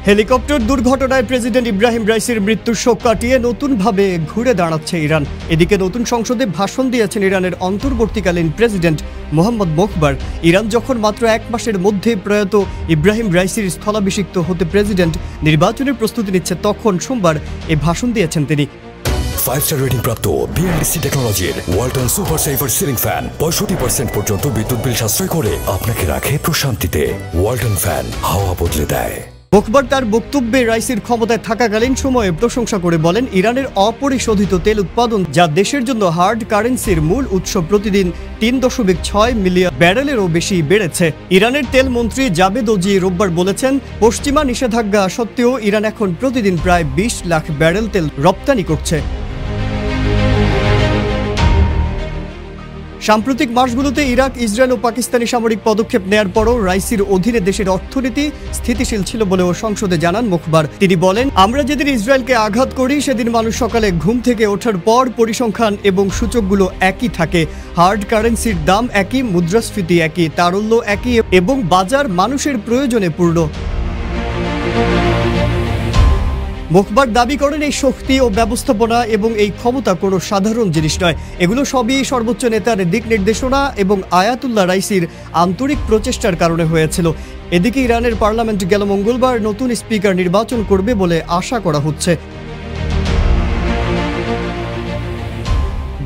Helicopter দুর্ঘটনায় president Ibrahim রাইসির মৃত্যুর শোক কাটিয়ে নতুনভাবে ঘুরে দাঁড়াচ্ছে ইরান। এদিকে নতুন সংসদে ভাষণ দিয়েছেন ইরানের অন্তর্বর্তীকালীন প্রেসিডেন্ট মোহাম্মদ মোখবার। ইরান যখন মাত্র এক মাসের মধ্যে প্রয়াত ইব্রাহিম রাইসির স্থলাভিষিক্ত হতে প্রেসিডেন্ট নির্বাচনের প্রস্তুতি নিচ্ছে, তখন সোমবার এ ভাষণ দিয়েছেন তিনি। 5-স্টার রেটিং প্রাপ্ত বিএলডিসি টেকনোলজির Walton super saver ceiling fan 65% পর্যন্ত বিদ্যুৎ বিল সাশ্রয় করে আপনাকে রাখে প্রশান্তিতে। ওয়ালটন ফ্যান হাওয়া বদলে দেয়। মোখবার তার বক্তব্যে রাইসির ক্ষমতায় থাকাকালীন সময়ে প্রশংসা করে বলেন, ইরানের অপরিশোধিত তেল উৎপাদন, যা দেশের জন্য হার্ড কারেন্সির মূল উৎস, প্রতিদিন 3.6 মিলিয়ন ব্যারেলেরও বেশি বেড়েছে। ইরানের তেল মন্ত্রী জাবেদ ওজি রোববার বলেছেন, পশ্চিমা নিষেধাজ্ঞা সত্ত্বেও ইরান এখন প্রতিদিন প্রায় 20 লাখ ব্যারেল তেল রপ্তানি করছে। সাম্প্রতিক মাসগুলোতে ইরাক, ইসরায়েল ও পাকিস্তানি সামরিক পদক্ষেপ নেয়ার পরও রাইসির অধীনে দেশের অর্থনীতি স্থিতিশীল ছিল বলেও সংসদে জানান মোখবার। তিনি বলেন, আমরা যেদিন ইসরায়েলকে আঘাত করি সেদিন মানুষ সকালে ঘুম থেকে ওঠার পর পরিসংখ্যান এবং সূচকগুলো একই থাকে, হার্ড কারেন্সির দাম একই, মুদ্রাস্ফীতি একই, তারল্য একই এবং বাজার মানুষের প্রয়োজনে পূর্ণ। মোখবার দাবি করেন, এই শক্তি ও ব্যবস্থাপনা এবং এই ক্ষমতা কোনো সাধারণ জিনিস নয়, এগুলো সবই সর্বোচ্চ নেতার দিক নির্দেশনা এবং আয়াতুল্লাহ রাইসির আন্তরিক প্রচেষ্টার কারণে হয়েছিল। এদিকে ইরানের পার্লামেন্ট গেল মঙ্গলবার নতুন স্পিকার নির্বাচন করবে বলে আশা করা হচ্ছে।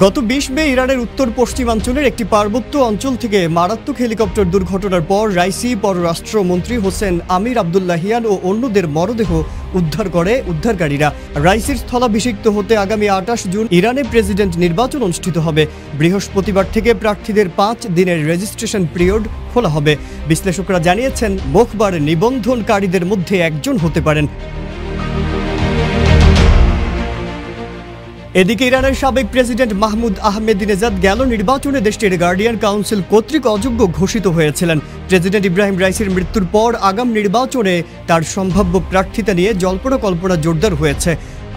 গত 20 মে ইরানের উত্তর পশ্চিমাঞ্চলের একটি পার্বত্য অঞ্চল থেকে মারাত্মক হেলিকপ্টার দুর্ঘটনার পর রাইসি পররাষ্ট্রমন্ত্রী হোসেন আমির আবদুল্লাহিয়ান ও অন্যদের মরদেহ উদ্ধার করে উদ্ধারকারীরা। রাইসির স্থলাভিষিক্ত হতে আগামী 28 জুন ইরানে প্রেসিডেন্ট নির্বাচন অনুষ্ঠিত হবে। বৃহস্পতিবার থেকে প্রার্থীদের 5 দিনের রেজিস্ট্রেশন পিরিয়ড খোলা হবে। বিশ্লেষকরা জানিয়েছেন, মোখবার নিবন্ধনকারীদের মধ্যে একজন হতে পারেন। এদিকে ইরানের সাবেক প্রেসিডেন্ট মাহমুদ আহমেদিনেজাদ গেল নির্বাচনে দেশটির গার্ডিয়ান কাউন্সিল কর্তৃক অযোগ্য ঘোষিত হয়েছিলেন। প্রেসিডেন্ট ইব্রাহিম রাইসির মৃত্যুর পর আগাম নির্বাচনে তার সম্ভাব্য প্রার্থিতা নিয়ে জল্পনা কল্পনা জোরদার হয়েছে।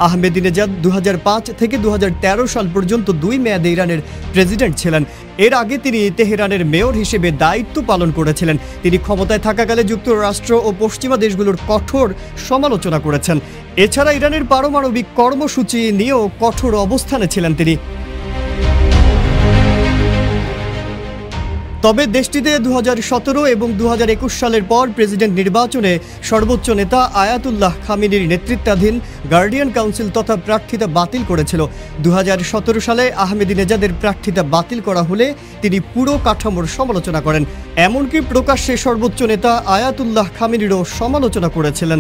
আহমেদিনেজাদ 2005 থেকে 2013 সাল পর্যন্ত 2 মেয়াদে ইরানের প্রেসিডেন্ট ছিলেন। এর আগে তিনি তেহরানের মেয়র হিসেবে দায়িত্ব পালন করেছিলেন। তিনি ক্ষমতায় থাকাকালে যুক্তরাষ্ট্র ও পশ্চিমা দেশগুলোর কঠোর সমালোচনা করেছেন। এছাড়া ইরানের পারমাণবিক কর্মসূচি নিয়েও কঠোর অবস্থানে ছিলেন তিনি। তবে দেশটিতে 2017 এবং 2021 সালের পর প্রেসিডেন্ট নির্বাচনে সর্বোচ্চ নেতা আয়াতুল্লাহ খামিনির নেতৃত্বাধীন গার্ডিয়ান কাউন্সিল তথা প্রার্থিতা বাতিল করেছিল। 2017 সালে আহমেদিনেজাদের প্রার্থিতা বাতিল করা হলে তিনি পুরো কাঠামোর সমালোচনা করেন। এমনকি প্রকাশ্যে সর্বোচ্চ নেতা আয়াতুল্লাহ খামিনিরও সমালোচনা করেছিলেন।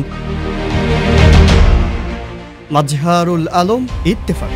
মাজহারুল আলম, ইত্তেফাক।